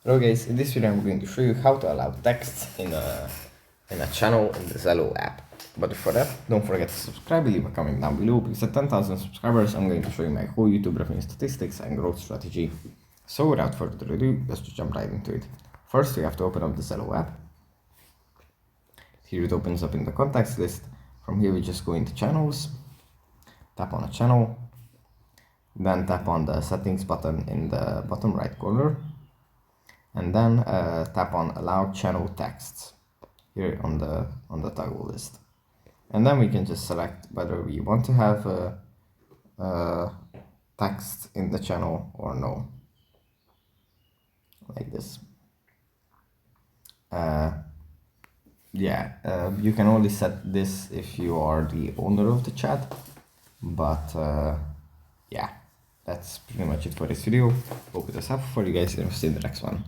Hello guys, in this video I'm going to show you how to allow text in a channel in the Zello app. But before that, don't forget to subscribe and leave a comment down below, because at 10,000 subscribers I'm going to show you my whole YouTube revenue statistics and growth strategy. So without further ado, let's just jump right into it. First you have to open up the Zello app. Here it opens up in the contacts list. From here we just go into channels, tap on a channel, then tap on the settings button in the bottom right corner, and then tap on allow channel texts here on the toggle list, and then we can just select whether we want to have text in the channel or no, like this. You can only set this if you are the owner of the chat, but yeah, that's pretty much it for this video. Hope it was helpful for you guys, and we'll see you in the next one.